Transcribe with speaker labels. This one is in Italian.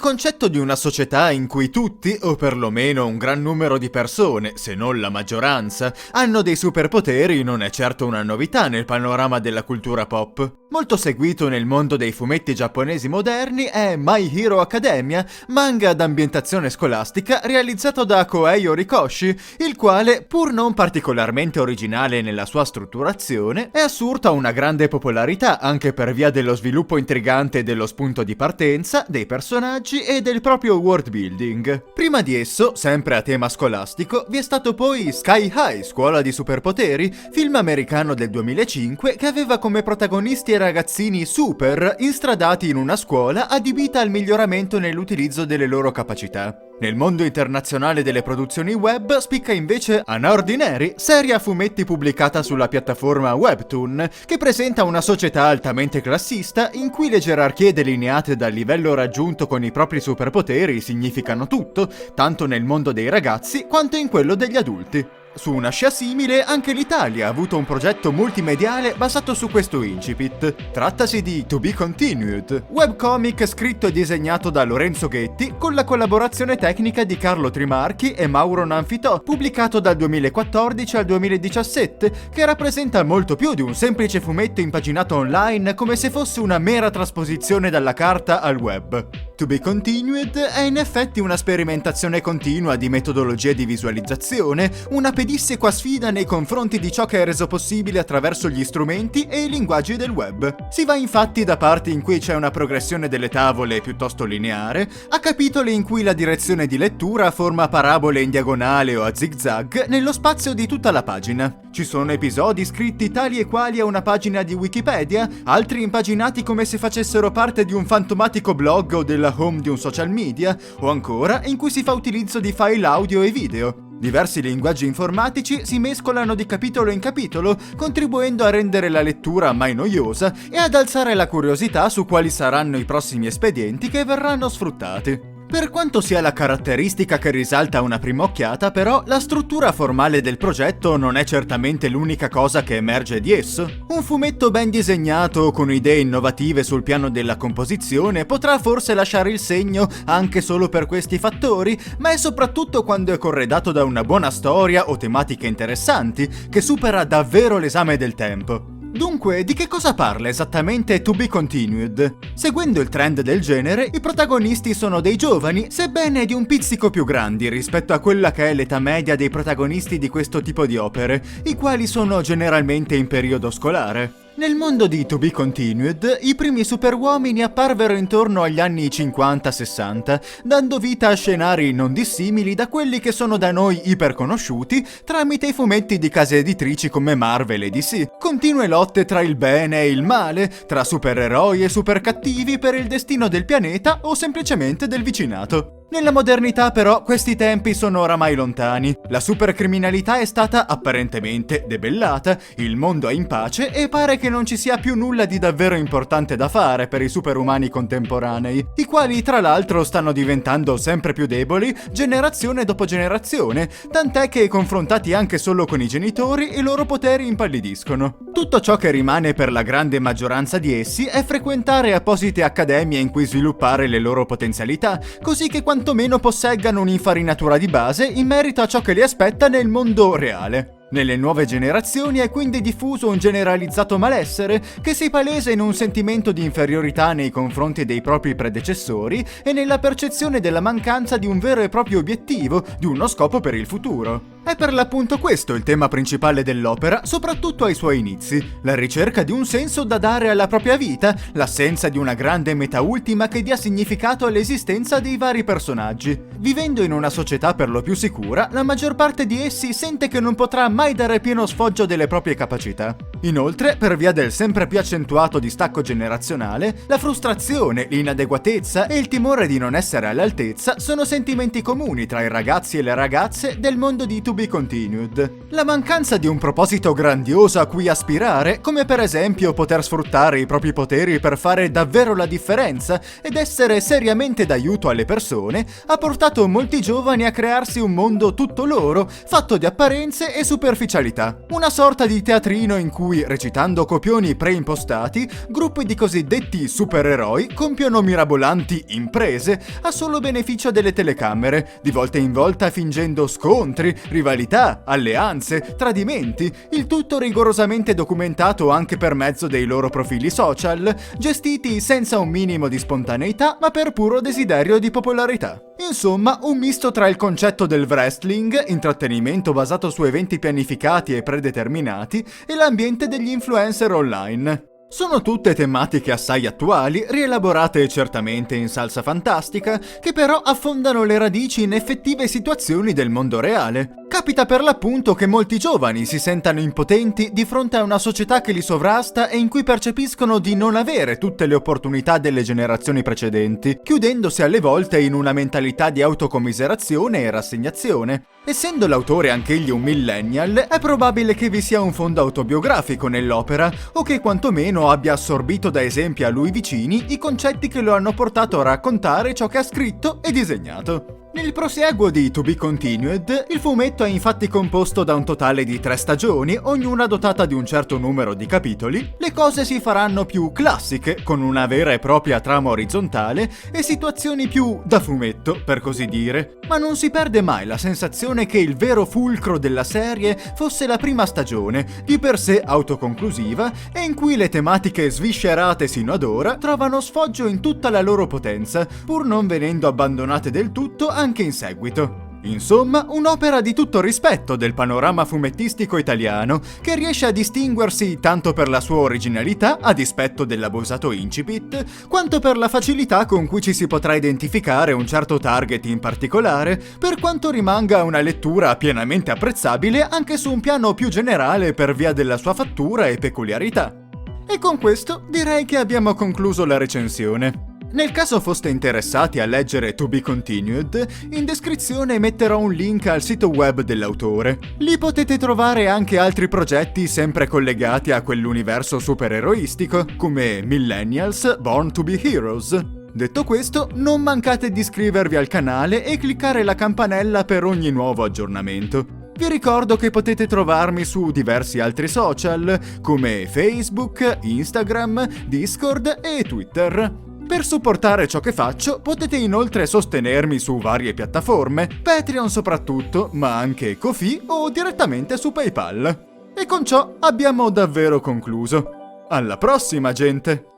Speaker 1: concetto di una società in cui tutti, o perlomeno un gran numero di persone, se non la maggioranza, hanno dei superpoteri non è certo una novità nel panorama della cultura pop. Molto seguito nel mondo dei fumetti giapponesi moderni è My Hero Academia, manga ad ambientazione scolastica realizzato da Koei Horikoshi, il quale, pur non particolarmente originale nella sua strutturazione, è assurto a una grande popolarità anche per via dello sviluppo intrigante dello spunto di partenza, dei personaggi e del proprio world building. Prima di esso, sempre a tema scolastico, vi è stato poi Sky High, Scuola di Superpoteri, film americano del 2005 che aveva come protagonisti ragazzini super instradati in una scuola adibita al miglioramento nell'utilizzo delle loro capacità. Nel mondo internazionale delle produzioni web spicca invece Unordinary, serie a fumetti pubblicata sulla piattaforma Webtoon, che presenta una società altamente classista in cui le gerarchie delineate dal livello raggiunto con i propri superpoteri significano tutto, tanto nel mondo dei ragazzi quanto in quello degli adulti. Su una scia simile, anche l'Italia ha avuto un progetto multimediale basato su questo incipit. Trattasi di To Be Continued, webcomic scritto e disegnato da Lorenzo Ghetti con la collaborazione tecnica di Carlo Trimarchi e Mauro Nanfitò, pubblicato dal 2014 al 2017, che rappresenta molto più di un semplice fumetto impaginato online come se fosse una mera trasposizione dalla carta al web. To Be Continued è in effetti una sperimentazione continua di metodologie di visualizzazione, una pedissequa sfida nei confronti di ciò che è reso possibile attraverso gli strumenti e i linguaggi del web. Si va infatti da parti in cui c'è una progressione delle tavole piuttosto lineare, a capitoli in cui la direzione di lettura forma parabole in diagonale o a zigzag nello spazio di tutta la pagina. Ci sono episodi scritti tali e quali a una pagina di Wikipedia, altri impaginati come se facessero parte di un fantomatico blog o della home di un social media, o ancora in cui si fa utilizzo di file audio e video. Diversi linguaggi informatici si mescolano di capitolo in capitolo, contribuendo a rendere la lettura mai noiosa e ad alzare la curiosità su quali saranno i prossimi espedienti che verranno sfruttati. Per quanto sia la caratteristica che risalta a una prima occhiata, però, la struttura formale del progetto non è certamente l'unica cosa che emerge di esso. Un fumetto ben disegnato, con idee innovative sul piano della composizione, potrà forse lasciare il segno anche solo per questi fattori, ma è soprattutto quando è corredato da una buona storia o tematiche interessanti, che supera davvero l'esame del tempo. Dunque, di che cosa parla esattamente To Be Continued? Seguendo il trend del genere, i protagonisti sono dei giovani, sebbene di un pizzico più grandi rispetto a quella che è l'età media dei protagonisti di questo tipo di opere, i quali sono generalmente in periodo scolare. Nel mondo di To Be Continued, i primi superuomini apparvero intorno agli anni 50-60, dando vita a scenari non dissimili da quelli che sono da noi iperconosciuti tramite i fumetti di case editrici come Marvel e DC. Continue lotte tra il bene e il male, tra supereroi e supercattivi per il destino del pianeta o semplicemente del vicinato. Nella modernità però questi tempi sono oramai lontani, la supercriminalità è stata apparentemente debellata, il mondo è in pace e pare che non ci sia più nulla di davvero importante da fare per i superumani contemporanei, i quali tra l'altro stanno diventando sempre più deboli generazione dopo generazione, tant'è che confrontati anche solo con i genitori i loro poteri impallidiscono. Tutto ciò che rimane per la grande maggioranza di essi è frequentare apposite accademie in cui sviluppare le loro potenzialità, così che quantomeno posseggano un'infarinatura di base in merito a ciò che li aspetta nel mondo reale. Nelle nuove generazioni è quindi diffuso un generalizzato malessere che si palesa in un sentimento di inferiorità nei confronti dei propri predecessori e nella percezione della mancanza di un vero e proprio obiettivo, di uno scopo per il futuro. È per l'appunto questo il tema principale dell'opera, soprattutto ai suoi inizi, la ricerca di un senso da dare alla propria vita, l'assenza di una grande meta ultima che dia significato all'esistenza dei vari personaggi. Vivendo in una società per lo più sicura, la maggior parte di essi sente che non potrà mai dare pieno sfoggio delle proprie capacità. Inoltre, per via del sempre più accentuato distacco generazionale, la frustrazione, l'inadeguatezza e il timore di non essere all'altezza sono sentimenti comuni tra i ragazzi e le ragazze del mondo di To Be Continued. La mancanza di un proposito grandioso a cui aspirare, come per esempio poter sfruttare i propri poteri per fare davvero la differenza ed essere seriamente d'aiuto alle persone, ha portato molti giovani a crearsi un mondo tutto loro, fatto di apparenze e superficialità. Una sorta di teatrino in cui cui, recitando copioni preimpostati, gruppi di cosiddetti supereroi compiono mirabolanti imprese a solo beneficio delle telecamere, di volta in volta fingendo scontri, rivalità, alleanze, tradimenti, il tutto rigorosamente documentato anche per mezzo dei loro profili social, gestiti senza un minimo di spontaneità ma per puro desiderio di popolarità. Insomma, un misto tra il concetto del wrestling, intrattenimento basato su eventi pianificati e predeterminati, e l'ambiente degli influencer online. Sono tutte tematiche assai attuali, rielaborate certamente in salsa fantastica, che però affondano le radici in effettive situazioni del mondo reale. Capita per l'appunto che molti giovani si sentano impotenti di fronte a una società che li sovrasta e in cui percepiscono di non avere tutte le opportunità delle generazioni precedenti, chiudendosi alle volte in una mentalità di autocommiserazione e rassegnazione. Essendo l'autore anch'egli un millennial, è probabile che vi sia un fondo autobiografico nell'opera, o che quantomeno abbia assorbito da esempi a lui vicini i concetti che lo hanno portato a raccontare ciò che ha scritto e disegnato. Nel prosieguo di To Be Continued, il fumetto è infatti composto da un totale di 3 stagioni, ognuna dotata di un certo numero di capitoli. Le cose si faranno più classiche, con una vera e propria trama orizzontale e situazioni più da fumetto, per così dire. Ma non si perde mai la sensazione che il vero fulcro della serie fosse la prima stagione, di per sé autoconclusiva, e in cui le tematiche sviscerate sino ad ora trovano sfoggio in tutta la loro potenza, pur non venendo abbandonate del tutto anche in seguito. Insomma, un'opera di tutto rispetto del panorama fumettistico italiano, che riesce a distinguersi tanto per la sua originalità, a dispetto dell'abusato incipit, quanto per la facilità con cui ci si potrà identificare un certo target in particolare, per quanto rimanga una lettura pienamente apprezzabile anche su un piano più generale per via della sua fattura e peculiarità. E con questo direi che abbiamo concluso la recensione. Nel caso foste interessati a leggere To Be Continued, in descrizione metterò un link al sito web dell'autore. Lì potete trovare anche altri progetti sempre collegati a quell'universo supereroistico, come Millennials Born to Be Heroes. Detto questo, non mancate di iscrivervi al canale e cliccare la campanella per ogni nuovo aggiornamento. Vi ricordo che potete trovarmi su diversi altri social, come Facebook, Instagram, Discord e Twitter. Per supportare ciò che faccio, potete inoltre sostenermi su varie piattaforme, Patreon soprattutto, ma anche Ko-fi o direttamente su PayPal. E con ciò abbiamo davvero concluso. Alla prossima, gente!